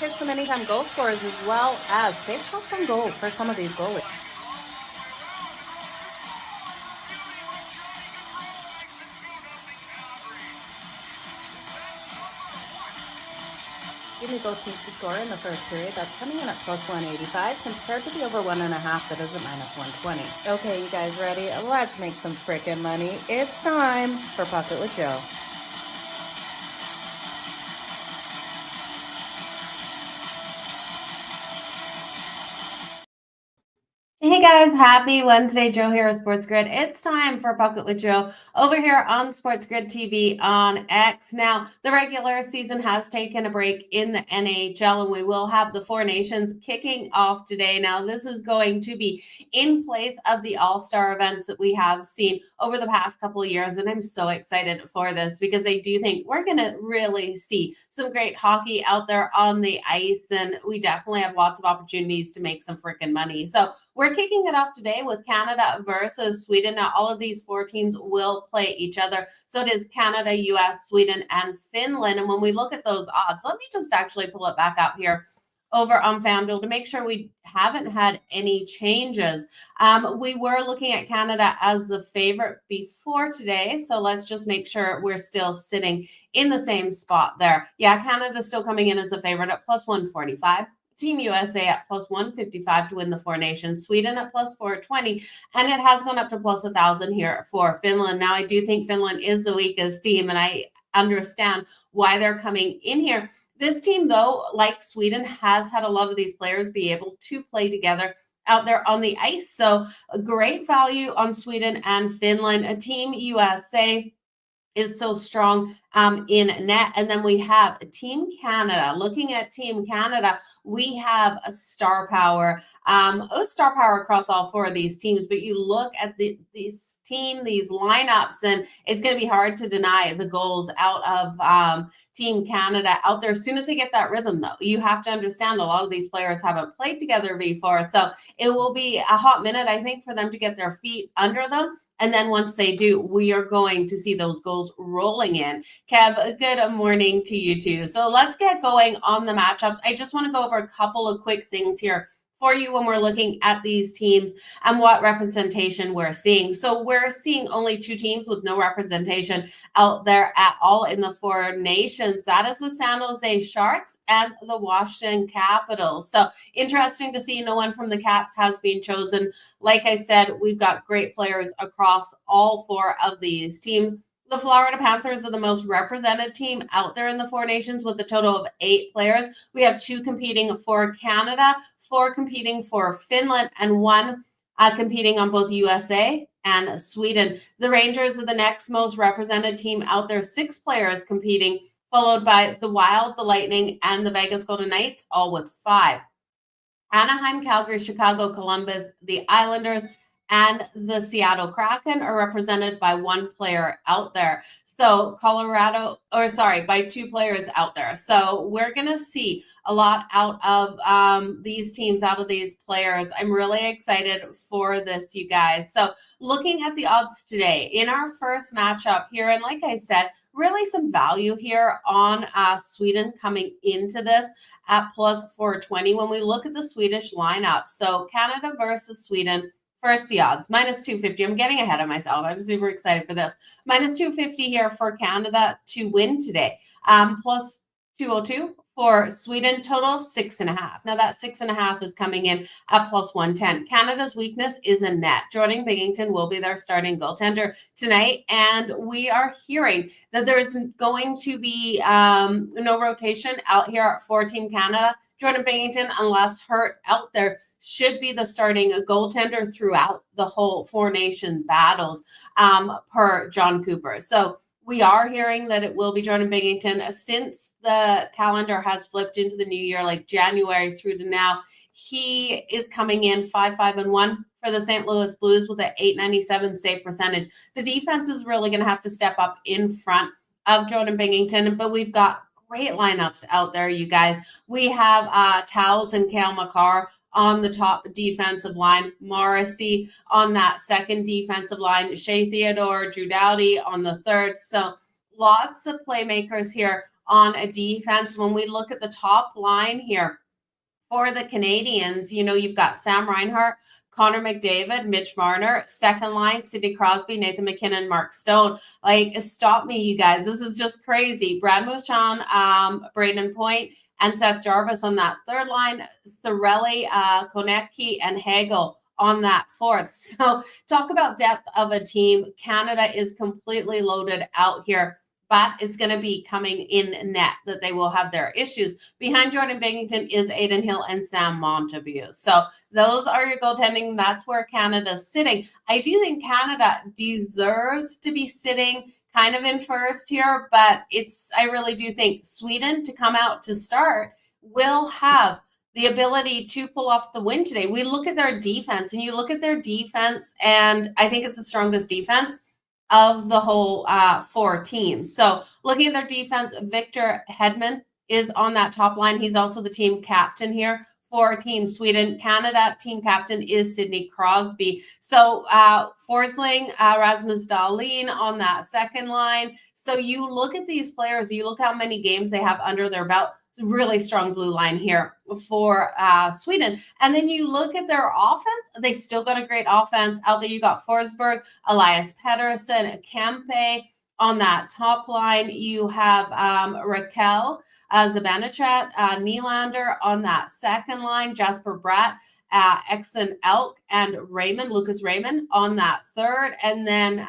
hit some anytime goal scorers as well as safe shots on goal for some of these goalies. Give me both teams to score in the first period. That's coming in at plus 185 compared to the over 1.5 that is at minus 120. Okay, you guys ready? Let's make some frickin' money. It's time for Pocket with Jo. Hey guys, happy Wednesday. Jo here of SportsGrid. It's time for Pocket with Jo over here on SportsGrid TV on X. Now, the regular season has taken a break in the NHL, and we will have the Four Nations kicking off today. Now, this is going to be in place of the All-Star events that we have seen over the past couple of years, and I'm so excited for this because I do think we're going to really see some great hockey out there on the ice, and we definitely have lots of opportunities to make some freaking money. So we're kicking it off today with Canada versus Sweden. Now, all of these four teams will play each other. So it is Canada, US, Sweden, and Finland. And when we look at those odds, let me just actually pull it back up here over on FanDuel to make sure we haven't had any changes. We were looking at Canada as the favorite before today. So let's just make sure we're still sitting in the same spot there. Yeah, Canada's still coming in as a favorite at plus 145. Team USA at plus 155 to win the Four Nations, Sweden at plus 420, and it has gone up to plus 1,000 here for Finland. Now, I do think Finland is the weakest team, and I understand why they're coming in here. This team, though, like Sweden, has had a lot of these players be able to play together out there on the ice. So a great value on Sweden and Finland. A Team USA is so strong in net. And then we have Team Canada. Looking at Team Canada, we have a star power across all four of these teams. But you look at these lineups, and it's going to be hard to deny the goals out of Team Canada out there. As soon as they get that rhythm, though, you have to understand a lot of these players haven't played together before. So it will be a hot minute, I think, for them to get their feet under them. And then once they do, we are going to see those goals rolling in. Kev, good morning to you too. So let's get going on the matchups. I just want to go over a couple of quick things here for you when we're looking at these teams and what representation we're seeing. So we're seeing only two teams with no representation out there at all in the Four Nations. That is the San Jose Sharks and the Washington Capitals. So interesting to see no one from the Caps has been chosen. Like I said, we've got great players across all four of these teams. The Florida Panthers are the most represented team out there in the Four Nations with a total of 8 players. We have 2 competing for Canada, 4 competing for Finland, and 1 competing on both USA and Sweden. The Rangers are the next most represented team out there, 6 players competing, followed by the Wild, the Lightning, and the Vegas Golden Knights, all with 5. Anaheim, Calgary, Chicago, Columbus, the Islanders, and the Seattle Kraken are represented by 1 player out there. So by 2 players out there. So we're going to see a lot out of these teams, out of these players. I'm really excited for this, you guys. So looking at the odds today in our first matchup here, and like I said, really some value here on Sweden coming into this at plus 420 when we look at the Swedish lineup. So Canada versus Sweden. First, the odds, minus 250. I'm getting ahead of myself. I'm super excited for this. Minus 250 here for Canada to win today. Plus 202 for Sweden, total of 6.5. Now that 6.5 is coming in at plus 110. Canada's weakness is in net. Jordan Binnington will be their starting goaltender tonight. And we are hearing that there's going to be no rotation out here for Team Canada. Jordan Binnington, unless hurt out there, should be the starting goaltender throughout the whole Four Nation battles per John Cooper. So we are hearing that it will be Jordan Binnington. Since the calendar has flipped into the new year, like January through to now, he is coming in 5-5-1 for the St. Louis Blues with an .897 save percentage. The defense is really going to have to step up in front of Jordan Binnington, but we've got great lineups out there, you guys. We have Towles and Cale Makar on the top defensive line, Morrissey on that second defensive line, Shea Theodore, Drew Doughty on the third. So lots of playmakers here on a defense. When we look at the top line here for the Canadians, you've got Sam Reinhart, Connor McDavid, Mitch Marner, second line, Sidney Crosby, Nathan MacKinnon, Mark Stone. Stop me, you guys. This is just crazy. Brad Marchand, Braden Point, and Seth Jarvis on that third line, Cirelli, Konecki, and Hagel on that fourth. So talk about depth of a team. Canada is completely loaded out here, but it's going to be coming in net that they will have their issues. Behind Jordan Binnington is Aiden Hill and Sam Montague. So those are your goaltending. That's where Canada's sitting. I do think Canada deserves to be sitting kind of in first here, but I really do think Sweden to come out to start will have the ability to pull off the win today. We look at their defense, and you look at their defense, and I think it's the strongest defense of the whole four teams. So looking at their defense, Victor Hedman is on that top line. He's also the team captain here for Team Sweden. Canada team captain is Sidney Crosby. So Forsling, Rasmus Dahlin on that second line. So you look at these players, you look how many games they have under their belt. It's a really strong blue line here for Sweden. And then you look at their offense, they still got a great offense out there. You got Forsberg, Elias Pettersson, Kempe on that top line. You have Raquel Zibanejad, Nylander on that second line, Jasper Bratt, Exon Elk, and Lucas Raymond on that third. And then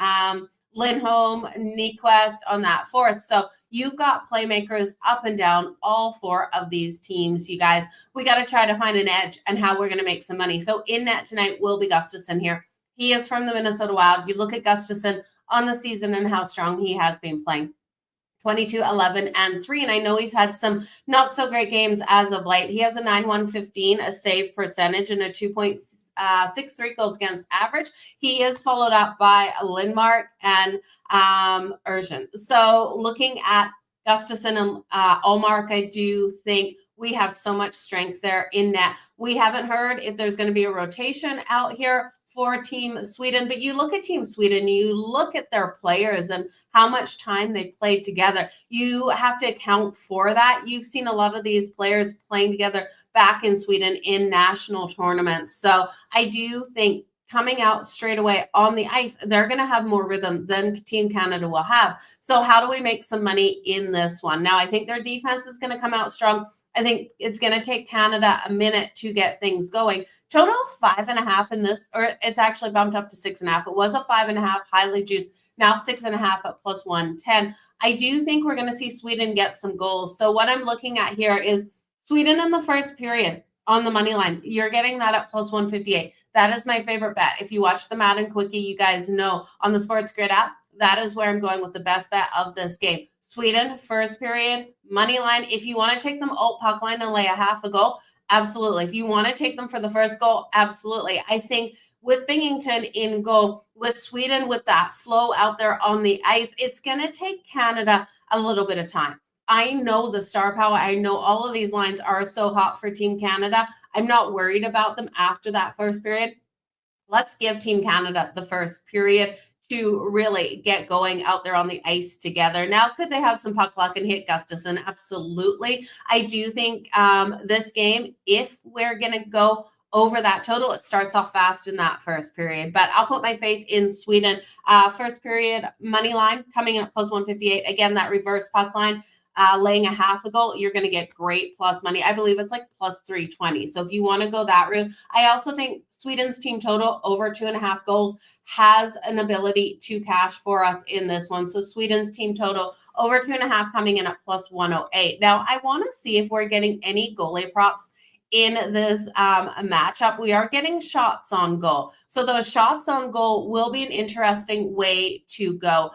Lindholm, Nyquist on that fourth. So you've got playmakers up and down all four of these teams, you guys. We got to try to find an edge and how we're going to make some money. So in net tonight will be Gustafsson here. He is from the Minnesota Wild. You look at Gustafsson on the season and how strong he has been playing. 22, 11, and 3. And I know he's had some not so great games as of late. He has a 9.115, a save percentage, and a 2.63 goals against average. He is followed up by Lindmark and Ergen. So looking at Gustafsson and Ullmark, I do think we have so much strength there in net. We haven't heard if there's going to be a rotation out here for Team Sweden, but you look at Team Sweden, you look at their players and how much time they played together. You have to account for that. You've seen a lot of these players playing together back in Sweden in national tournaments. So I do think coming out straight away on the ice, they're going to have more rhythm than Team Canada will have. So how do we make some money in this one? Now, I think their defense is going to come out strong. I think it's going to take Canada a minute to get things going. Total 5.5 in this, or it's actually bumped up to 6.5. It was a 5.5, highly juiced. Now 6.5 at plus 110. I do think we're going to see Sweden get some goals. So what I'm looking at here is Sweden in the first period on the money line. You're getting that at plus 158. That is my favorite bet. If you watch the Madden Quickie, you guys know on the SportsGrid app, that is where I'm going with the best bet of this game. Sweden, first period, money line. If you want to take them alt puck line and lay a half a goal, absolutely. If you want to take them for the first goal, absolutely. I think with Binnington in goal, with Sweden, with that flow out there on the ice, it's going to take Canada a little bit of time. I know the star power. I know all of these lines are so hot for Team Canada. I'm not worried about them after that first period. Let's give Team Canada the first period to really get going out there on the ice together. Now, could they have some puck luck and hit Gustafsson? Absolutely. I do think this game, if we're going to go over that total, it starts off fast in that first period. But I'll put my faith in Sweden. First period, money line coming in at plus 158. Again, that reverse puck line. Laying a half a goal, you're going to get great plus money. I believe it's like plus 320. So if you want to go that route, I also think Sweden's team total over 2.5 goals has an ability to cash for us in this one. So Sweden's team total over 2.5 coming in at plus 108. Now I want to see if we're getting any goalie props in this matchup. We are getting shots on goal. So those shots on goal will be an interesting way to go.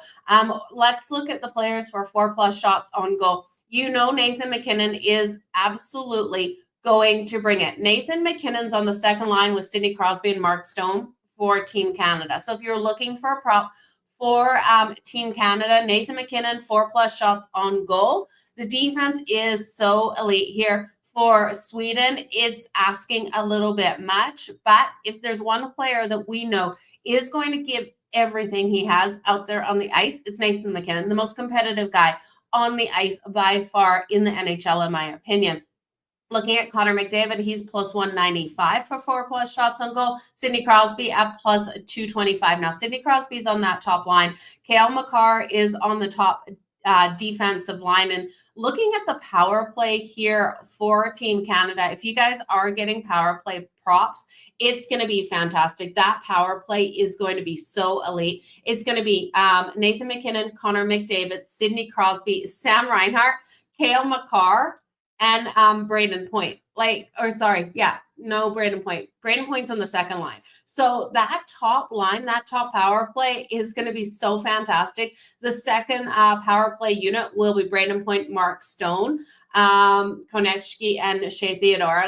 Let's look at the players for 4+ shots on goal. You know Nathan MacKinnon is absolutely going to bring it. Nathan MacKinnon's on the second line with Sidney Crosby and Mark Stone for Team Canada. So if you're looking for a prop for Team Canada, Nathan MacKinnon, 4+ shots on goal. The defense is so elite here. For Sweden, it's asking a little bit much, but if there's one player that we know is going to give everything he has out there on the ice. It's Nathan MacKinnon, the most competitive guy on the ice by far in the NHL, in my opinion. Looking at Connor McDavid, he's plus 195 for 4+ shots on goal. Sidney Crosby at plus 225. Now, Sidney Crosby's on that top line. Cale Makar is on the top defensive line. And looking at the power play here for Team Canada, if you guys are getting power play props, it's going to be fantastic. That power play is going to be so elite. It's going to be Nathan MacKinnon, Connor McDavid, Sidney Crosby, Sam Reinhart, Cale Makar, and Braden Point. Braden Point. Braden Point's on the second line. So that top line, that top power play is going to be so fantastic. The second power play unit will be Braden Point, Mark Stone, Konechny, and Shea Theodore.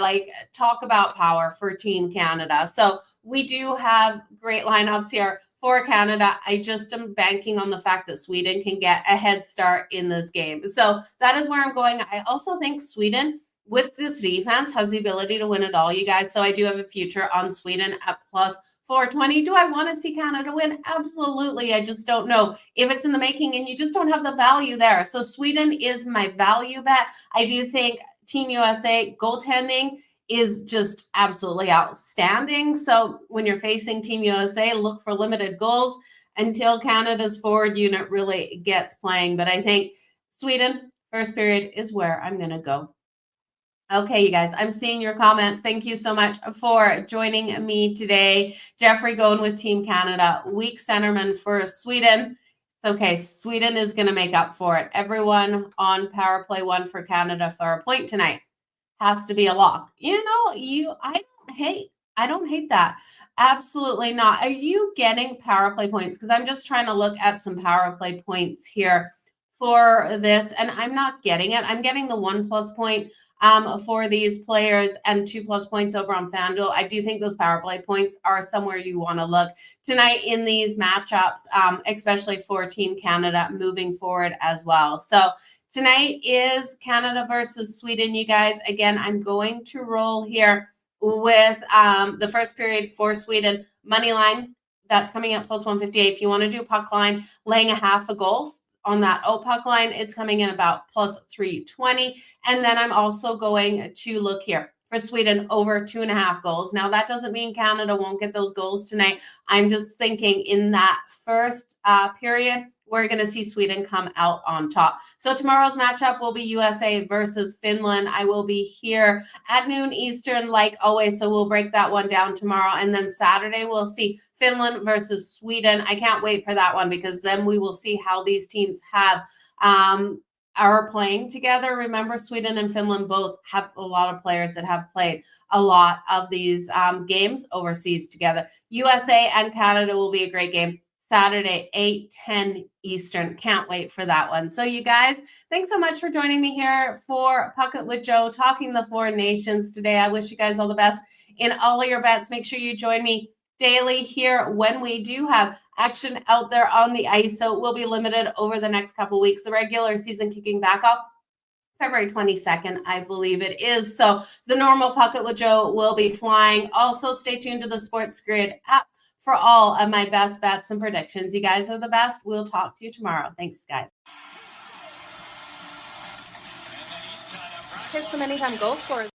Talk about power for Team Canada. So we do have great lineups here for Canada. I just am banking on the fact that Sweden can get a head start in this game. So that is where I'm going. I also think Sweden, with this defense, has the ability to win it all, you guys. So I do have a future on Sweden at plus 420. Do I want to see Canada win? Absolutely. I just don't know if it's in the making, and you just don't have the value there. So Sweden is my value bet. I do think Team USA goaltending is just absolutely outstanding. So when you're facing Team USA, look for limited goals until Canada's forward unit really gets playing. But I think Sweden, first period, is where I'm going to go. Okay, you guys, I'm seeing your comments. Thank you so much for joining me today. Jeffrey going with Team Canada, weak centerman for Sweden. Okay, Sweden is going to make up for it. Everyone on power play 1 for Canada for a point tonight has to be a lock. I don't hate that. Absolutely not. Are you getting power play points? Because I'm just trying to look at some power play points here for this, and I'm not getting it. I'm getting the 1+ point for these players and 2+ points over on FanDuel. I do think those power play points are somewhere you want to look tonight in these matchups, especially for Team Canada moving forward as well. So tonight is Canada versus Sweden, you guys. Again, I'm going to roll here with the first period for Sweden. Money line, that's coming at plus 158. If you want to do puck line, laying a half a goal on that puck line, it's coming in about plus 320. And then I'm also going to look here for Sweden over 2.5 goals. Now, that doesn't mean Canada won't get those goals tonight. I'm just thinking in that first period, we're going to see Sweden come out on top. So tomorrow's matchup will be USA versus Finland. I will be here at noon Eastern, like always. So we'll break that one down tomorrow. And then Saturday, we'll see Finland versus Sweden. I can't wait for that one, because then we will see how these teams are playing together. Remember, Sweden and Finland both have a lot of players that have played a lot of these games overseas together. USA and Canada will be a great game. Saturday, 8:10 Eastern. Can't wait for that one. So you guys, thanks so much for joining me here for Puck It with Jo, talking the 4 nations today. I wish you guys all the best in all of your bets. Make sure you join me daily here when we do have action out there on the ice. So it will be limited over the next couple weeks. The regular season kicking back off February 22nd, I believe it is. So the normal Puck It with Jo will be flying. Also, stay tuned to the SportsGrid app for all of my best bets and predictions. You guys are the best. We'll talk to you tomorrow. Thanks, guys. Hit some anytime goal scorers.